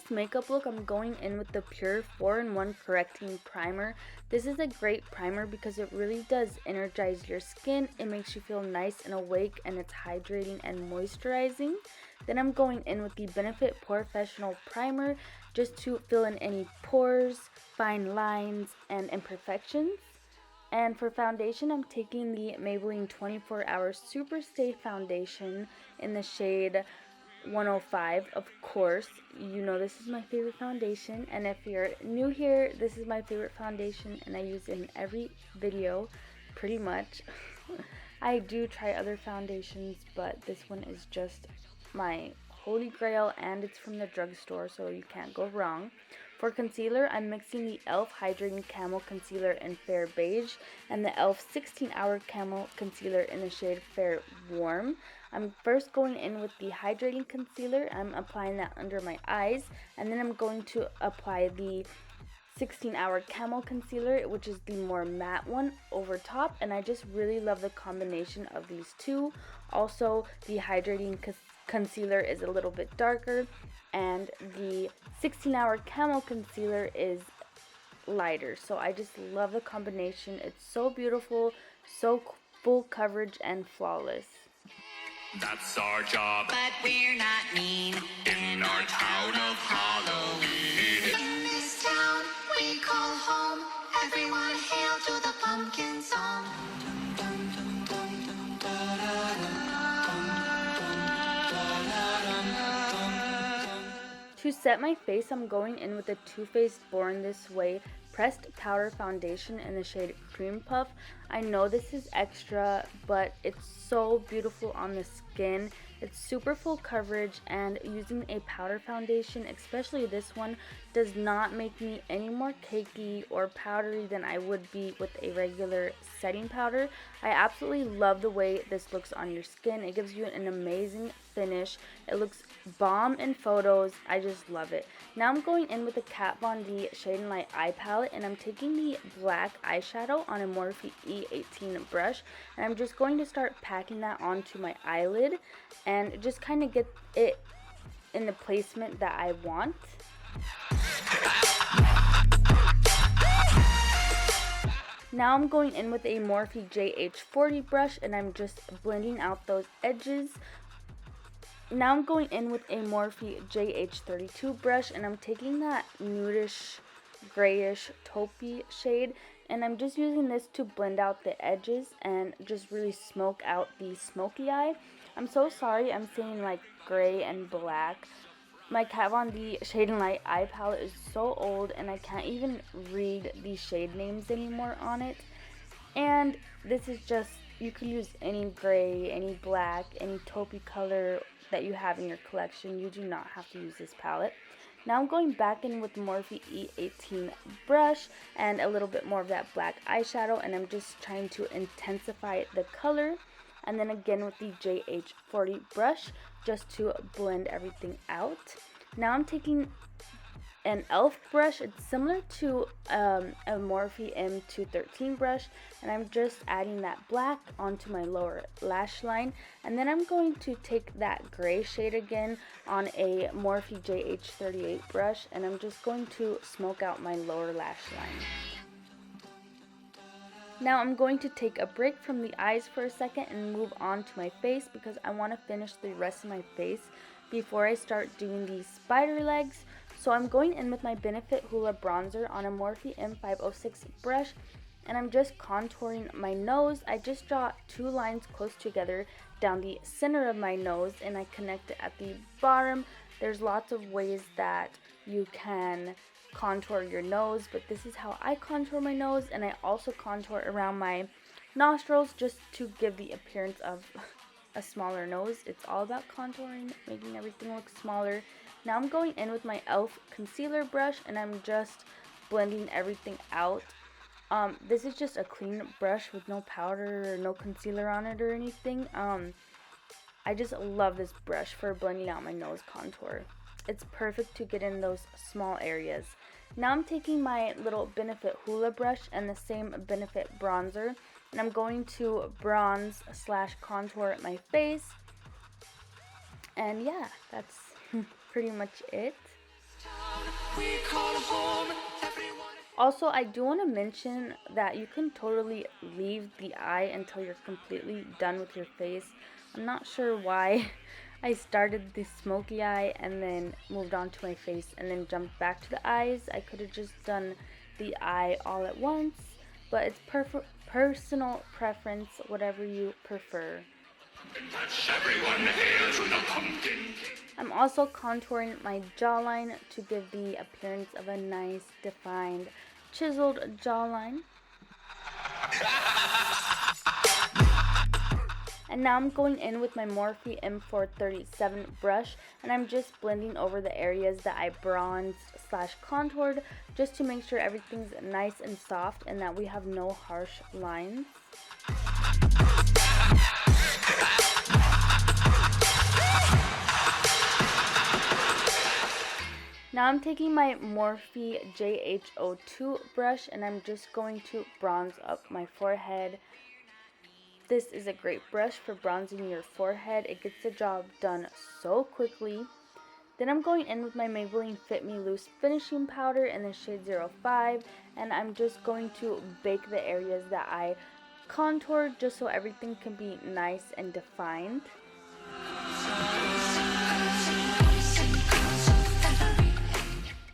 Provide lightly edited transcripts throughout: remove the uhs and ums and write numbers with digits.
this makeup look, I'm going in with the Pure 4-in-1 Correcting Primer. This is a great primer because it really does energize your skin. It makes you feel nice and awake, and it's hydrating and moisturizing. Then I'm going in with the Benefit POREfessional Primer just to fill in any pores, fine lines, and imperfections. And for foundation, I'm taking the Maybelline 24 Hour Super Stay Foundation in the shade 105. Of course, you know this is my favorite foundation, and if you're new here, this is my favorite foundation and I use it in every video pretty much. I do try other foundations, but this one is just my holy grail, and it's from the drugstore, so you can't go wrong. For concealer, I'm mixing the e.l.f. Hydrating Camo Concealer in Fair Beige and the e.l.f. 16-Hour Camo Concealer in the shade Fair Warm. I'm first going in with the Hydrating Concealer. I'm applying that under my eyes, and then I'm going to apply the 16-Hour Camo Concealer, which is the more matte one, over top, and I just really love the combination of these two. Also, the Hydrating Concealer is a little bit darker, and the 16-Hour Camo Concealer is lighter, so I just love the combination. It's so beautiful, so full coverage, and flawless. That's our job, but we're not mean. In our town of Halloween, in this town we call home. Everyone hail to the pumpkin song. To set my face, I'm going in with the Too Faced Born This Way Pressed Powder Foundation in the shade Cream Puff. I know this is extra, but it's so beautiful on the skin. It's super full coverage, and using a powder foundation, especially this one, does not make me any more cakey or powdery than I would be with a regular setting powder. I absolutely love the way this looks on your skin. It gives you an amazing finish. It looks bomb in photos. I just love it. Now I'm going in with the Kat Von D Shade and Light Eye Palette, and I'm taking the black eyeshadow on a Morphe E18 brush, and I'm just going to start packing that onto my eyelid and just kind of get it in the placement that I want. Now I'm going in with a Morphe JH40 brush, and I'm just blending out those edges. Now I'm going in with a Morphe JH32 brush, and I'm taking that nudish, grayish, taupey shade, and I'm just using this to blend out the edges and just really smoke out the smoky eye. I'm so sorry I'm saying like gray and black. My Kat Von D Shade and Light Eye Palette is so old, and I can't even read the shade names anymore on it. And this is just, you could use any gray, any black, any taupey color that you have in your collection. You do not have to use this palette. Now I'm going back in with the Morphe E18 brush and a little bit more of that black eyeshadow, and I'm just trying to intensify the color. And then again with the JH40 brush just to blend everything out. Now I'm taking an e.l.f. brush. It's similar to a Morphe M213 brush, and I'm just adding that black onto my lower lash line, and then I'm going to take that gray shade again on a Morphe JH38 brush, and I'm just going to smoke out my lower lash line. Now I'm going to take a break from the eyes for a second and move on to my face, because I want to finish the rest of my face before I start doing these spider legs. So I'm going in with my Benefit Hoola bronzer on a Morphe M506 brush, and I'm just contouring my nose. I just draw two lines close together down the center of my nose, and I connect it at the bottom. There's lots of ways that you can contour your nose, but this is how I contour my nose, and I also contour around my nostrils just to give the appearance of a smaller nose. It's all about contouring, making everything look smaller. Now I'm going in with my e.l.f. concealer brush, and I'm just blending everything out. This is just a clean brush with no powder or no concealer on it or anything. I just love this brush for blending out my nose contour. It's perfect to get in those small areas. Now I'm taking my little Benefit Hoola brush and the same Benefit bronzer, and I'm going to bronze / contour my face. And yeah, that's pretty much it. We call home everyone. Also, I do want to mention that you can totally leave the eye until you're completely done with your face. I'm not sure why I started the smoky eye and then moved on to my face and then jumped back to the eyes. I could have just done the eye all at once, but it's personal preference, whatever you prefer. Everyone hail to the pumpkin. I'm also contouring my jawline to give the appearance of a nice, defined, chiseled jawline. And now I'm going in with my Morphe M437 brush, and I'm just blending over the areas that I bronzed / contoured, just to make sure everything's nice and soft and that we have no harsh lines. Now I'm taking my Morphe JH02 brush and I'm just going to bronze up my forehead. This is a great brush for bronzing your forehead. It gets the job done so quickly. Then I'm going in with my Maybelline Fit Me Loose finishing powder in the shade 05, and I'm just going to bake the areas that I contoured just so everything can be nice and defined.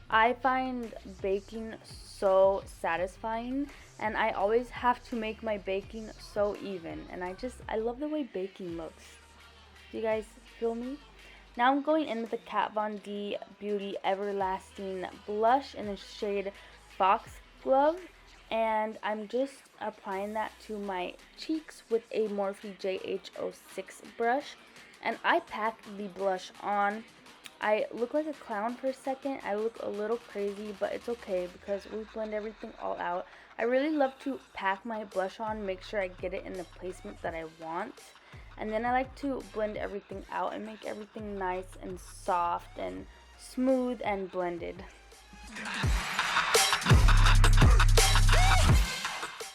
I find baking so satisfying, and I always have to make my baking so even, and I love the way baking looks. Do you guys feel me? Now I'm going in with the Kat Von D Beauty Everlasting blush in the shade Foxglove, and I'm just applying that to my cheeks with a Morphe JH06 brush, and I packed the blush on. I look like a clown for a second. I look a little crazy, but it's okay because we blend everything all out. I really love to pack my blush on, make sure I get it in the placement that I want. And then I like to blend everything out and make everything nice and soft and smooth and blended.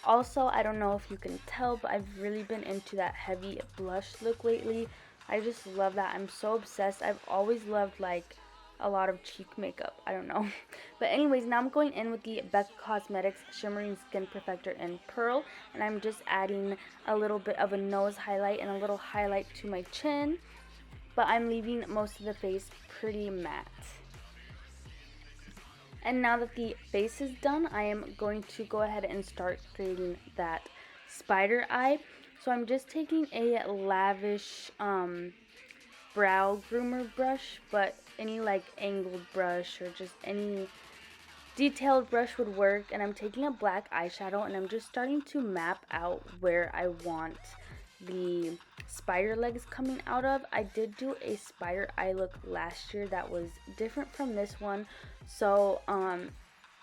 Also, I don't know if you can tell, but I've really been into that heavy blush look lately. I just love that. I'm so obsessed. I've always loved like a lot of cheek makeup. I don't know. But anyways, now I'm going in with the Becca Cosmetics Shimmering Skin Perfector in Pearl. And I'm just adding a little bit of a nose highlight and a little highlight to my chin. But I'm leaving most of the face pretty matte. And now that the face is done, I am going to go ahead and start creating that spider eye. So I'm just taking a lavish brow groomer brush, but any like angled brush or just any detailed brush would work. And I'm taking a black eyeshadow and I'm just starting to map out where I want the spider legs coming out of. I did do a spider eye look last year that was different from this one. So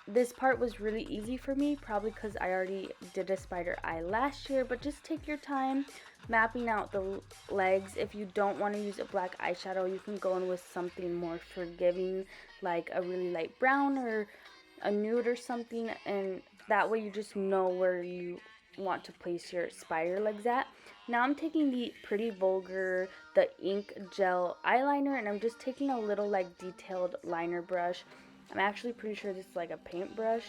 this part was really easy for me, probably because I already did a spider eye last year, but just take your time mapping out the legs. If you don't want to use a black eyeshadow, you can go in with something more forgiving, like a really light brown or a nude or something, and that way you just know where you want to place your spider legs at. Now I'm taking the Pretty Vulgar, the ink gel eyeliner, and I'm just taking a little like detailed liner brush. I'm actually pretty sure this is like a paintbrush,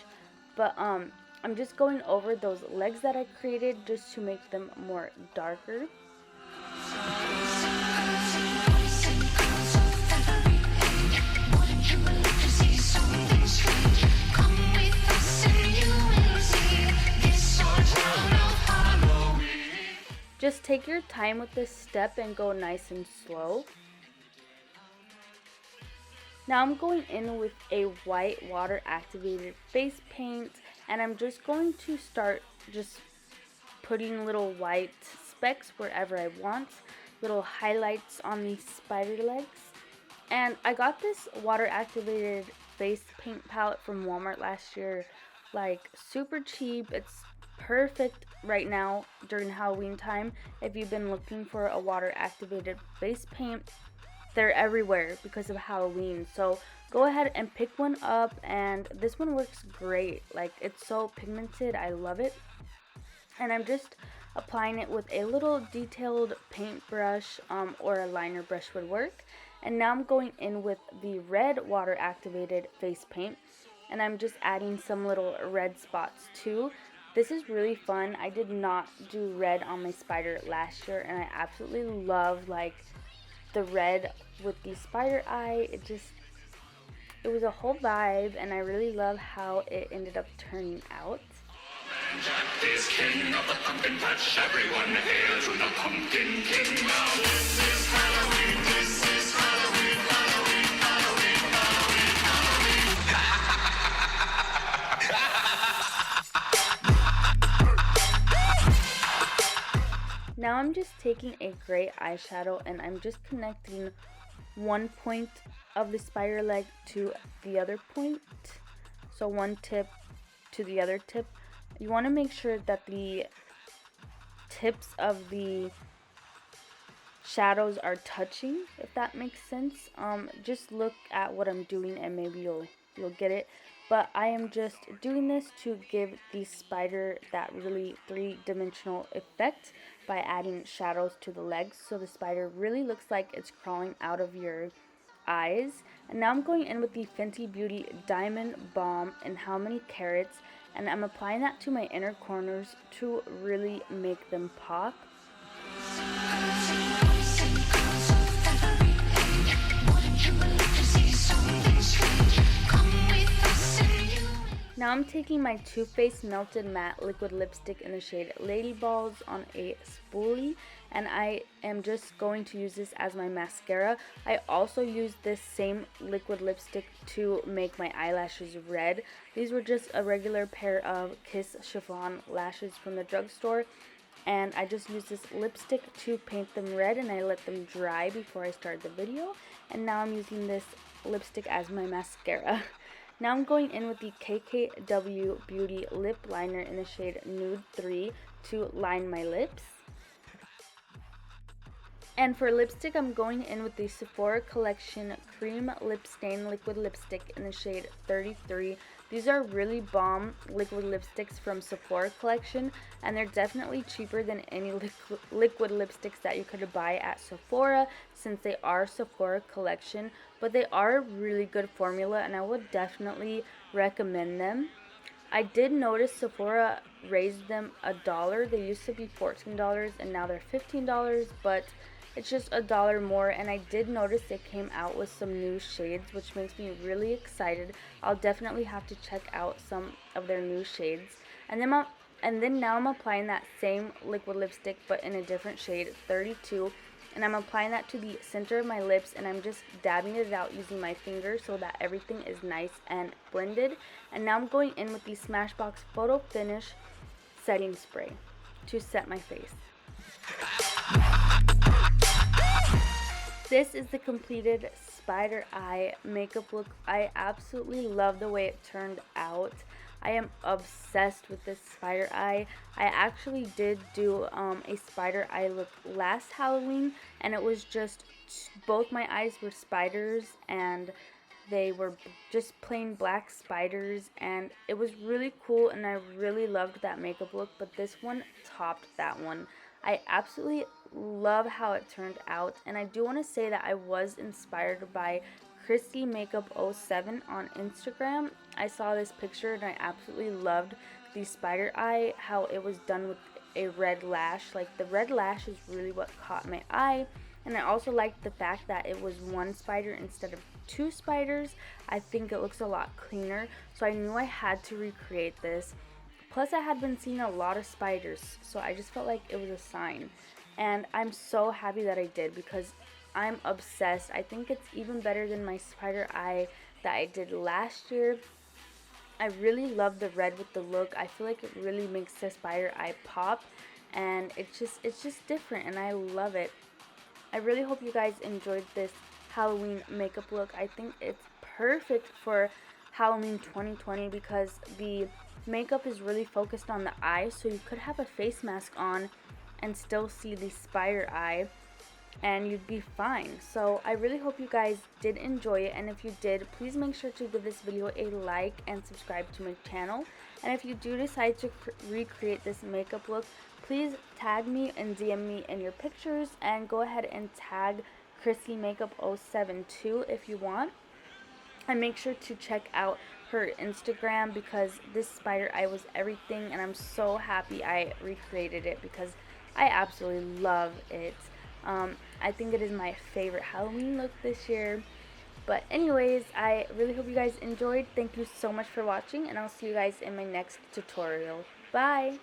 but I'm just going over those legs that I created just to make them more darker. Just take your time with this step and go nice and slow. Now I'm going in with a white water activated face paint, and I'm just going to start just putting little white specks wherever I want, little highlights on these spider legs. And I got this water activated face paint palette from Walmart last year, like super cheap. It's perfect right now during Halloween time. If you've been looking for a water activated face paint, they're everywhere because of Halloween. So go ahead and pick one up, and this one works great. Like, it's so pigmented. I love it. And I'm just applying it with a little detailed paintbrush or a liner brush would work. And now I'm going in with the red water activated face paint, and I'm just adding some little red spots too. This is really fun. I did not do red on my spider last year, and I absolutely love like the red with the spider eye. It was a whole vibe, and I really love how it ended up turning out. Jack is king of the pumpkin patch. Everyone hail to the pumpkin king. Now this is Halloween. This is Halloween. Halloween. Halloween. Halloween. Now I'm just taking a gray eyeshadow, and I'm just connecting one point of the spider leg to the other point. So one tip to the other tip. You want to make sure that the tips of the shadows are touching, if that makes sense. Just look at what I'm doing and maybe you'll get it. But I am just doing this to give the spider that really three-dimensional effect by adding shadows to the legs, so the spider really looks like it's crawling out of your eyes. And now I'm going in with the Fenty Beauty Diamond Balm in How Many Carats, and I'm applying that to my inner corners to really make them pop. Now I'm taking my Too Faced Melted Matte Liquid Lipstick in the shade Lady Balls on a spoolie, and I am just going to use this as my mascara. I also used this same liquid lipstick to make my eyelashes red. These were just a regular pair of Kiss Chiffon lashes from the drugstore, and I just used this lipstick to paint them red, and I let them dry before I started the video. And now I'm using this lipstick as my mascara. Now I'm going in with the KKW Beauty Lip Liner in the shade Nude 3 to line my lips. And for lipstick, I'm going in with the Sephora Collection Cream Lip Stain Liquid Lipstick in the shade 33. These are really bomb liquid lipsticks from Sephora Collection, and they're definitely cheaper than any liquid lipsticks that you could buy at Sephora, since they are Sephora Collection. But they are a really good formula, and I would definitely recommend them. I did notice Sephora raised them $1. They used to be $14 and now they're $15, but it's just $1 more. And I did notice they came out with some new shades, which makes me really excited. I'll definitely have to check out some of their new shades. And then now I'm applying that same liquid lipstick but in a different shade, 32. And I'm applying that to the center of my lips, and I'm just dabbing it out using my fingers so that everything is nice and blended. And now I'm going in with the Smashbox Photo Finish Setting Spray to set my face. This is the completed spider eye makeup look. I absolutely love the way it turned out. I am obsessed with this spider eye. I actually did do a spider eye look last Halloween, and it was just both my eyes were spiders, and they were just plain black spiders, and it was really cool, and I really loved that makeup look. But this one topped that one. I absolutely love how it turned out, and I do want to say that I was inspired by Christy Makeup 07 on Instagram. I saw this picture and I absolutely loved the spider eye, how it was done with a red lash. Like, the red lash is really what caught my eye, and I also liked the fact that it was one spider instead of two spiders. I think it looks a lot cleaner, so I knew I had to recreate this. Plus, I had been seeing a lot of spiders, so I just felt like it was a sign. And I'm so happy that I did, because I'm obsessed. I think it's even better than my spider eye that I did last year. I really love the red with the look. I feel like it really makes the spider eye pop, and it's just different, and I love it. I really hope you guys enjoyed this Halloween makeup look. I think it's perfect for Halloween 2020 because the makeup is really focused on the eyes, so you could have a face mask on and still see the spider eye, and you'd be fine. So I really hope you guys did enjoy it, and if you did, please make sure to give this video a like and subscribe to my channel. And if you do decide to recreate this makeup look, please tag me and DM me in your pictures, and go ahead and tag Chrissy Makeup 072 if you want. And make sure to check out her Instagram because this spider eye was everything, and I'm so happy I recreated it because I absolutely love it. I think it is my favorite Halloween look this year. But anyways, I really hope you guys enjoyed. Thank you so much for watching, and I'll see you guys in my next tutorial. Bye!